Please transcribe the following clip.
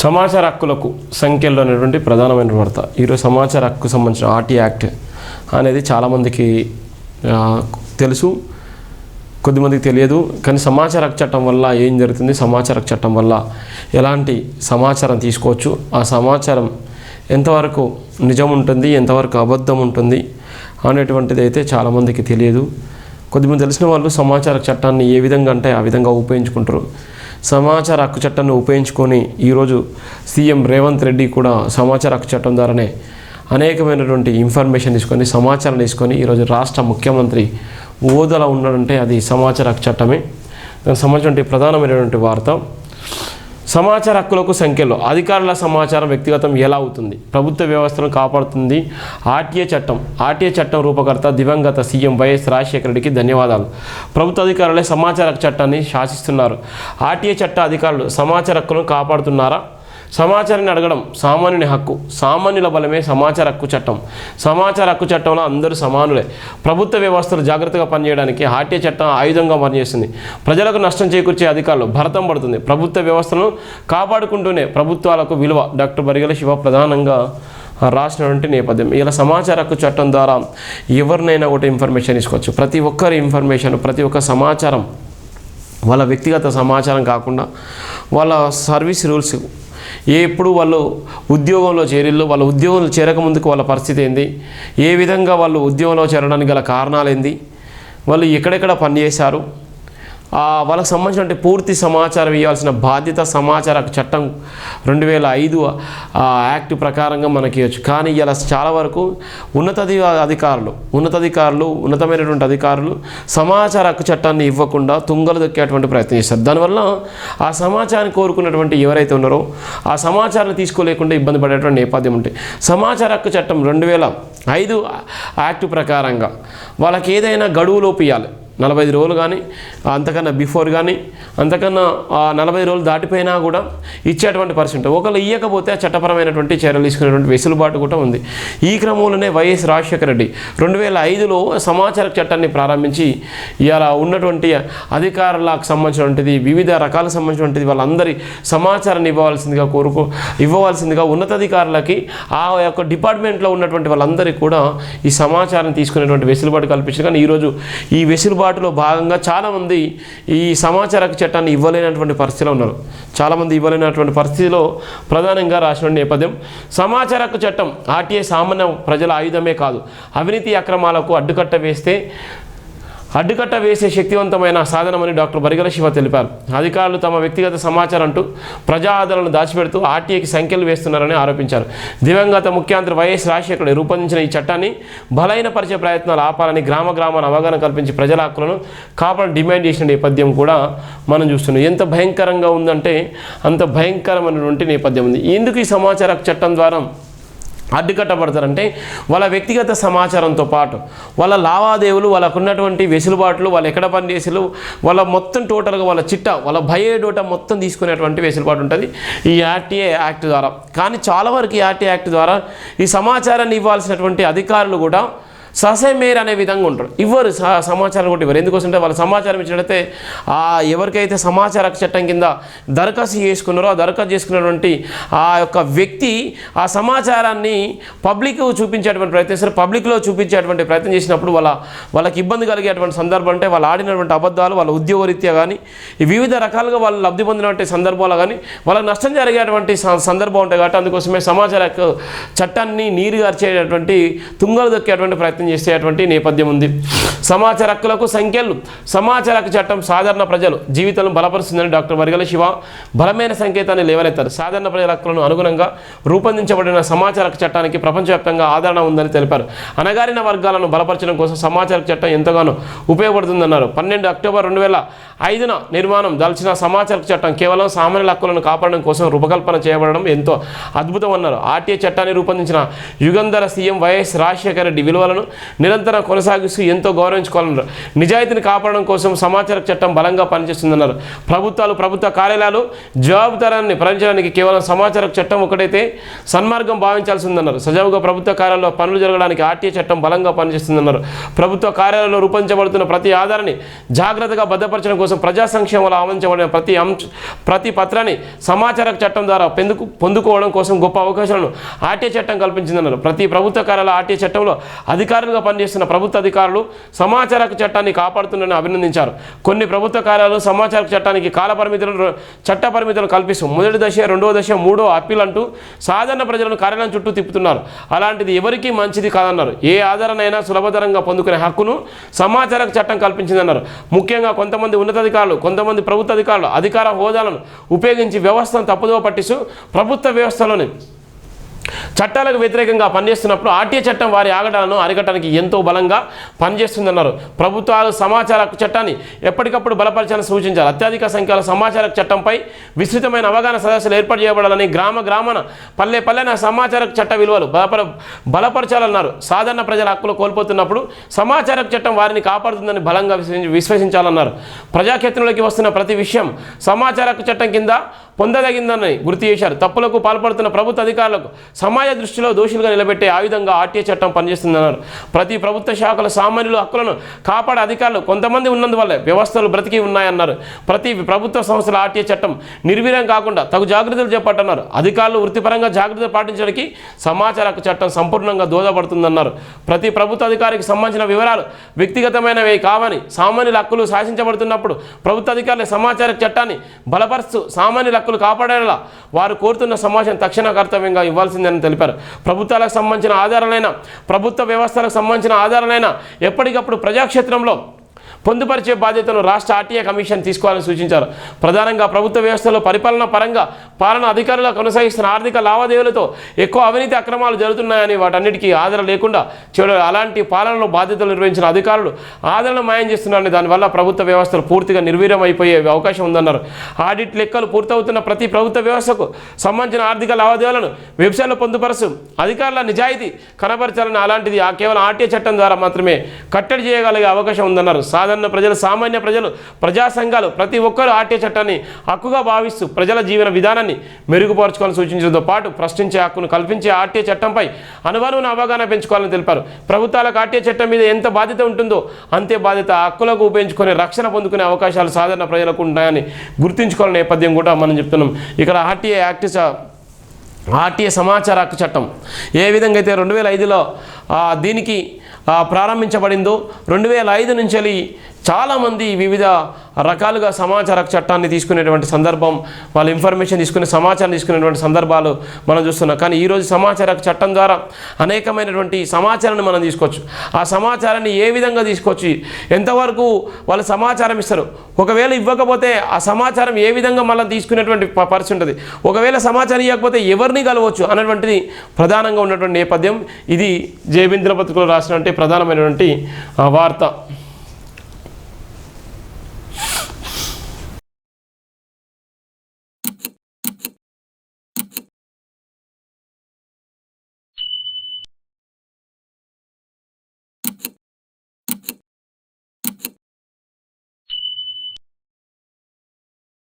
సమాచార హక్కులకు సంఖ్యలో అనేటువంటి ప్రధానమైన వార్త. ఈరోజు సమాచార హక్కు సంబంధించిన ఆర్టీ యాక్ట్ అనేది చాలామందికి తెలుసు, కొద్దిమందికి తెలియదు. కానీ సమాచార హక్కు చట్టం వల్ల ఏం జరుగుతుంది, సమాచార హక్కు చట్టం వల్ల ఎలాంటి సమాచారం తీసుకోవచ్చు, ఆ సమాచారం ఎంతవరకు నిజం ఉంటుంది, ఎంతవరకు అబద్ధం ఉంటుంది అనేటువంటిది అయితే చాలామందికి తెలియదు. కొద్దిమంది తెలిసిన వాళ్ళు సమాచార చట్టాన్ని ఏ విధంగా అంటే ఆ విధంగా ఉపయోగించుకుంటారు. సమాచార హక్కు చట్టాన్ని ఉపయోగించుకొని ఈరోజు సీఎం రేవంత్ రెడ్డి కూడా సమాచార హక్కు చట్టం ద్వారానే అనేకమైనటువంటి ఇన్ఫర్మేషన్ తీసుకొని సమాచారం తీసుకొని ఈరోజు రాష్ట్ర ముఖ్యమంత్రి హోదాలో ఉన్నాడంటే అది సమాచార హక్కు చట్టమే. దానికి సంబంధించిన ప్రధానమైనటువంటి వార్త. సమాచార హక్కులకు సంఖ్యలో అధికారుల సమాచారం వ్యక్తిగతం ఎలా అవుతుంది, ప్రభుత్వ వ్యవస్థను కాపాడుతుంది ఆర్టీఏ చట్టం. ఆర్టీఏ చట్టం రూపకర్త దివంగత సీఎం వైఎస్ రాజశేఖర రెడ్డికి ధన్యవాదాలు. ప్రభుత్వ అధికారులే సమాచార హక్కు చట్టాన్ని శాసిస్తున్నారు. ఆర్టీఏ చట్ట అధికారులు సమాచార హక్కులను కాపాడుతున్నారా? సమాచారాన్ని అడగడం సామాన్యుని హక్కు, సామాన్యుల బలమే సమాచార హక్కు చట్టం. సమాచార హక్కు చట్టంలో అందరూ సమానులే. ప్రభుత్వ వ్యవస్థలు జాగ్రత్తగా పనిచేయడానికి ఆర్టీఏ చట్టం ఆయుధంగా పనిచేస్తుంది. ప్రజలకు నష్టం చేకూర్చే అధికారులు భరతం పడుతుంది. ప్రభుత్వ వ్యవస్థలను కాపాడుకుంటూనే ప్రభుత్వాలకు విలువ. డాక్టర్ బరిగెల శివ ప్రధానంగా రాసినటువంటి నేపథ్యం. ఇలా సమాచార హక్కు చట్టం ద్వారా ఎవరినైనా ఒకటి ఇన్ఫర్మేషన్ తీసుకోవచ్చు. ప్రతి ఒక్కరి ఇన్ఫర్మేషన్, ప్రతి ఒక్క సమాచారం వాళ్ళ వ్యక్తిగత సమాచారం కాకుండా వాళ్ళ సర్వీస్ రూల్స్, ఎప్పుడు వాళ్ళు ఉద్యోగంలో చేరిళ్ళు, వాళ్ళ ఉద్యోగంలో చేరకముందుకు వాళ్ళ పరిస్థితి ఏంది, ఏ విధంగా వాళ్ళు ఉద్యోగంలో చేరడానికి గల కారణాలు ఏంది, వాళ్ళు ఎక్కడెక్కడ పనిచేశారు, వాళ్ళకు సంబంధించిన పూర్తి సమాచారం ఇవ్వాల్సిన బాధ్యత సమాచార హక్కు చట్టం 2005 యాక్ట్ ప్రకారంగా మనకి ఇవ్వచ్చు. కానీ ఇలా చాలా వరకు ఉన్నతమైనటువంటి అధికారులు సమాచార హక్కు చట్టాన్ని ఇవ్వకుండా తుంగలు దొక్కేటువంటి ప్రయత్నం చేస్తారు. దానివల్ల ఆ సమాచారాన్ని కోరుకున్నటువంటి ఎవరైతే ఉన్నారో ఆ సమాచారాన్ని తీసుకోలేకుండా ఇబ్బంది పడేటువంటి నేపథ్యం ఉంటాయి. సమాచార హక్కు చట్టం 2005 యాక్ట్ ప్రకారంగా వాళ్ళకి ఏదైనా గడువులోపు ఇవ్వాలి. 45 రోజులు కానీ అంతకన్నా బిఫోర్ కానీ అంతకన్నా 40 రోజులు దాటిపోయినా కూడా ఇచ్చేటువంటి పరిస్థితి. ఒకళ్ళు ఇవ్వకపోతే చట్టపరమైనటువంటి చర్యలు తీసుకునేటువంటి వెసులుబాటు కూడా ఉంది. ఈ క్రమంలోనే వైఎస్ రాజశేఖర రెడ్డి 2005లో సమాచార చట్టాన్ని ప్రారంభించి ఇలా ఉన్నటువంటి అధికారులకు సంబంధించినటువంటిది వివిధ రకాలకు సంబంధించినటువంటిది వాళ్ళందరి సమాచారాన్ని ఇవ్వవలసిందిగా ఉన్నతాధికారులకి ఆ యొక్క డిపార్ట్మెంట్లో ఉన్నటువంటి వాళ్ళందరికీ కూడా ఈ సమాచారం తీసుకునేటువంటి వెసులుబాటు కల్పించారు. కానీ ఈరోజు ఈ వెసులుబాటులో భాగంగా చాలామంది ఈ సమాచార హక్కు చట్టాన్ని ఇవ్వలేనటువంటి పరిస్థితిలో ఉన్నారు. చాలామంది ఇవ్వలేనటువంటి పరిస్థితిలో ప్రధానంగా రాసిన నేపథ్యం. సమాచార హక్కు చట్టం ఆర్టీఏ సామాన్య ప్రజల ఆయుధమే కాదు, అవినీతి అక్రమాలకు అడ్డుకట్ట వేసే శక్తివంతమైన సాధనమని డాక్టర్ బరిగెల శివ తెలిపారు. అధికారులు తమ వ్యక్తిగత సమాచారం అంటూ ప్రజా ఆధారాలను దాచిపెడుతూ ఆర్టీఏకి సంఖ్యలు వేస్తున్నారని ఆరోపించారు. దివంగత ముఖ్యమంత్రి వైఎస్ రాజశేఖర రూపొందించిన ఈ చట్టాన్ని బలహీనపరిచే ప్రయత్నాలు ఆపాలని గ్రామాన అవగాహన కల్పించి ప్రజల హక్కులను కాపాడని డిమాండ్ చేసిన నేపథ్యం కూడా మనం చూస్తున్నాం. ఎంత భయంకరంగా ఉందంటే అంత భయంకరమైనటువంటి నేపథ్యం ఉంది. ఎందుకు ఈ సమాచార హక్కు చట్టం ద్వారా అడ్డుకట్టబడతారంటే వాళ్ళ వ్యక్తిగత సమాచారంతో పాటు వాళ్ళ లావాదేవీలు, వాళ్ళకు ఉన్నటువంటి వెసులుబాట్లు, వాళ్ళు ఎక్కడ పనిచేసేలు, వాళ్ళ మొత్తం టోటల్గా వాళ్ళ చిట్టా, వాళ్ళ బయోడేటా మొత్తం తీసుకునేటువంటి వెసులుబాటు ఉంటుంది ఈ ఆర్టీఏ యాక్ట్ ద్వారా. కానీ చాలా వరకు ఈ ఆర్టీఏ యాక్ట్ ద్వారా ఈ సమాచారాన్ని ఇవ్వాల్సినటువంటి అధికారులు కూడా ససేమేర్ అనే విధంగా ఉంటారు. ఇవ్వరు సమాచారం కూడా ఇవ్వరు. ఎందుకోసంటే వాళ్ళ సమాచారం ఇచ్చినట్లయితే ఎవరికైతే సమాచార హక్కు చట్టం కింద దరఖాస్తు చేసుకున్నారో ఆ దరఖాస్తు చేసుకున్నటువంటి ఆ యొక్క వ్యక్తి ఆ సమాచారాన్ని పబ్లిక్ చూపించేటువంటి ప్రయత్నం, పబ్లిక్లో చూపించేటువంటి ప్రయత్నం చేసినప్పుడు వాళ్ళకి ఇబ్బంది కలిగేటువంటి సందర్భం అంటే వాళ్ళు ఆడినటువంటి అబద్ధాలు, వాళ్ళ ఉద్యోగరీత్యా కానీ వివిధ రకాలుగా వాళ్ళు లబ్ధి పొందినటువంటి సందర్భాలు కానీ వాళ్ళకి నష్టం జరిగేటువంటి సందర్భం ఉంటాయి. కాబట్టి అందుకోసమే సమాచార హక్కు చట్టాన్ని నీరుగార్చేటువంటి తుంగలు దొక్కేటువంటి ప్రయత్నం చేసేటువంటి నేపథ్యం ఉంది. సమాచార హక్కులకు సంఖ్యలు. సమాచార హక్కు చట్టం సాధారణ ప్రజలు జీవితాలను బలపరుస్తుందని డాక్టర్ బరిగెల శివ బలమైన సంకేతాన్ని లేవనెత్తారు. సాధారణ ప్రజల హక్కులను అనుగుణంగా రూపొందించబడిన సమాచార హక్కు చట్టానికి ప్రపంచవ్యాప్తంగా ఆదరణ ఉందని తెలిపారు. అణగారిన వర్గాలను బలపరచడం కోసం సమాచార హక్కు చట్టం ఎంతగానో ఉపయోగపడుతుందన్నారు. 12 అక్టోబర్ 2005న నిర్మాణం దాల్చిన సమాచార హక్కు చట్టం కేవలం సామాన్యుల హక్కులను కాపాడడం కోసం రూపకల్పన చేయబడడం ఎంతో అద్భుతం అన్నారు. ఆర్టీఏ చట్టాన్ని రూపొందించిన యుగంధర సీఎం వైఎస్ రాజశేఖర రెడ్డి విలువలను నిరంతరం కొనసాగిస్తూ ఎంతో గౌరవించుకోవాలన్నారు. నిజాయితీని కాపాడడం కోసం సమాచార చట్టం బలంగా పనిచేస్తుందన్నారు. ప్రభుత్వ కార్యాలయాలు జవాబుదారాన్ని భరించడానికి కేవలం సమాచార చట్టం ఒకటైతే సన్మార్గం భావించాల్సి ఉందన్నారు. సజావుగా ప్రభుత్వ కార్యాలయంలో పనులు జరగడానికి ఆర్టీఏ చట్టం బలంగా పనిచేస్తుందన్నారు. ప్రభుత్వ కార్యాలయంలో రూపొందించబడుతున్న ప్రతి ఆధారాన్ని జాగ్రత్తగా భద్రపరచడం కోసం కోసం ప్రజా సంక్షేమంలో ఆమోదించబడిన ప్రతి పత్రాన్ని సమాచార చట్టం ద్వారా పొందుకోవడం కోసం గొప్ప అవకాశాలను ఆర్టీఐ చట్టం కల్పించిందన్నారు. ప్రతి ప్రభుత్వ కార్యాలయ ఆర్టీఐ చట్టంలో అధికారులుగా పనిచేస్తున్న ప్రభుత్వ అధికారులు సమాచార చట్టాన్ని కాపాడుతుందని అభినందించారు. కొన్ని ప్రభుత్వ కార్యాలయాలు సమాచార చట్టానికి చట్ట పరిమితులను కల్పిస్తూ మొదటి దశ, రెండవ దశ, మూడో అప్పీల్ అంటూ సాధారణ ప్రజలను కార్యాలయం చుట్టూ తిప్పుతున్నారు. అలాంటిది ఎవరికీ మంచిది కాదన్నారు. ఏ ఆధారనైనా సులభతరంగా పొందుకునే హక్కును సమాచార చట్టం కల్పించిందన్నారు. ముఖ్యంగా కొంతమంది ఉన్నతాధికారులు, కొంతమంది ప్రభుత్వ అధికారులు అధికార హోదాలను ఉపయోగించి వ్యవస్థను తప్పుదోవ పట్టిస్తూ ప్రభుత్వ వ్యవస్థలోని చట్టాలకు వ్యతిరేకంగా పనిచేస్తున్నప్పుడు ఆర్టీఐ చట్టం వారి ఆగడాలను అరికట్టడానికి ఎంతో బలంగా పనిచేస్తుందన్నారు. ప్రభుత్వాలు సమాచార చట్టాన్ని ఎప్పటికప్పుడు బలపరచాలని సూచించారు. అత్యధిక సంఖ్యలో సమాచార చట్టంపై విస్తృతమైన అవగాహన సదస్సులు ఏర్పాటు చేయబడాలని, గ్రామాన పల్లెన సమాచార చట్ట విలువలు బలపరచాలన్నారు. సాధారణ ప్రజల హక్కులు కోల్పోతున్నప్పుడు సమాచార చట్టం వారిని కాపాడుతుందని బలంగా విశ్వసించాలన్నారు. ప్రజాక్షేత్రంలోకి వస్తున్న ప్రతి విషయం సమాచార చట్టం కింద పొందదగిందని గుర్తు చేశారు. తప్పులకు పాల్పడుతున్న ప్రభుత్వ అధికారులకు సమాజ దృష్టిలో దోషులుగా నిలబెట్టే ఆ విధంగా ఆర్టీఐ చట్టం పనిచేస్తుందన్నారు. ప్రతి ప్రభుత్వ శాఖల సామాన్యుల హక్కులను కాపాడే అధికారులు కొంతమంది ఉన్నందువల్లే వ్యవస్థలు బ్రతికి ఉన్నాయన్నారు. ప్రతి ప్రభుత్వ సంస్థల ఆర్టీఐ చట్టం నిర్వీర్యం కాకుండా తగు జాగ్రత్తలు చేపట్టన్నారు. అధికారులు వృత్తిపరంగా జాగ్రత్తలు పాటించడానికి సమాచార చట్టం సంపూర్ణంగా దోహదపడుతుందన్నారు. ప్రతి ప్రభుత్వ అధికారికి సంబంధించిన వివరాలు వ్యక్తిగతమైనవి కావని, సామాన్యుల హక్కులు శాసించబడుతున్నప్పుడు ప్రభుత్వ అధికారుల సమాచార చట్టాన్ని బలపరుస్తూ సామాన్యుల హక్కులు కాపాడేలా వారు కోరుతున్న సమాచారం తక్షణ కర్తవ్యంగా ఇవ్వాల్సిందని తెలిపారు. ప్రభుత్వాలకు సంబంధించిన ఆధారాలైన, ప్రభుత్వ వ్యవస్థలకు సంబంధించిన ఆధారాలైన ఎప్పటికప్పుడు ప్రజాక్షేత్రంలో పొందుపరిచే బాధ్యతను రాష్ట్ర ఆర్టీఐ కమిషన్ తీసుకోవాలని సూచించారు. ప్రధానంగా ప్రభుత్వ వ్యవస్థలో పాలన అధికారులు కొనసాగిస్తున్న ఆర్థిక లావాదేవీలతో ఎక్కువ అవినీతి అక్రమాలు జరుగుతున్నాయని, వాటన్నిటికీ ఆధారం లేకుండా అలాంటి పాలనలో బాధ్యతలు నిర్వహించిన అధికారులు ఆదరణ మాయం చేస్తున్నారని, దానివల్ల ప్రభుత్వ వ్యవస్థలు పూర్తిగా నిర్వీర్యం అయిపోయే అవకాశం ఉందన్నారు. ఆడిట్ లెక్కలు పూర్తవుతున్న ప్రతి ప్రభుత్వ వ్యవస్థకు సంబంధించిన ఆర్థిక లావాదేవీలను వెబ్సైట్లో పొందుపరుస్తూ అధికారుల నిజాయితీ కనబరచాలని, అలాంటిది కేవలం ఆర్టీఐ చట్టం ద్వారా మాత్రమే కట్టడి చేయగలిగే అవకాశం ఉందన్నారు. సామాన్య ప్రజలు, ప్రజా సంఘాలు ప్రతి ఒక్కరూ ఆర్టీఐ చట్టాన్ని హక్కుగా భావిస్తూ ప్రజల జీవన విధానాన్ని మెరుగుపరచుకోవాలని సూచించడంతో పాటు ప్రశ్నించే హక్కును కల్పించే ఆర్టీఐ చట్టంపై అనుభవమైన అవగాహన పెంచుకోవాలని తెలిపారు. ప్రభుత్వాలకు ఆర్టీఐ చట్టం మీద ఎంత బాధ్యత ఉంటుందో అంతే బాధ్యత హక్కులకు ఉపయోగించుకునే, రక్షణ పొందుకునే అవకాశాలు సాధారణ ప్రజలకు ఉంటాయని గుర్తుంచుకోవాలనే నేపథ్యం కూడా మనం చెప్తున్నాం. ఇక్కడ ఆర్టీఐ సమాచార హక్కు చట్టం ఏ విధంగా అయితే 2005లో దీనికి ప్రారంభించబడిందో 2005 నుంచి చాలామంది వివిధ రకాలుగా సమాచార చట్టాన్ని తీసుకునేటువంటి సందర్భం, వాళ్ళ ఇన్ఫర్మేషన్ తీసుకునే, సమాచారం తీసుకునేటువంటి సందర్భాలు మనం చూస్తున్నాం. కానీ ఈరోజు సమాచార చట్టం ద్వారా అనేకమైనటువంటి సమాచారాన్ని మనం తీసుకోవచ్చు. ఆ సమాచారాన్ని ఏ విధంగా తీసుకోవచ్చు, ఎంతవరకు వాళ్ళు సమాచారం ఇస్తారు, ఒకవేళ ఇవ్వకపోతే ఆ సమాచారం ఏ విధంగా మళ్ళీ తీసుకునేటువంటి పరిస్థితి ఉంటుంది, ఒకవేళ సమాచారం ఇవ్వకపోతే ఎవరిని కలవచ్చు అనేటువంటిది ప్రధానంగా ఉన్నటువంటి నేపథ్యం. ఇది జయబింద్ర పత్రికలో రాసినటువంటి ప్రధానమైనటువంటి వార్త.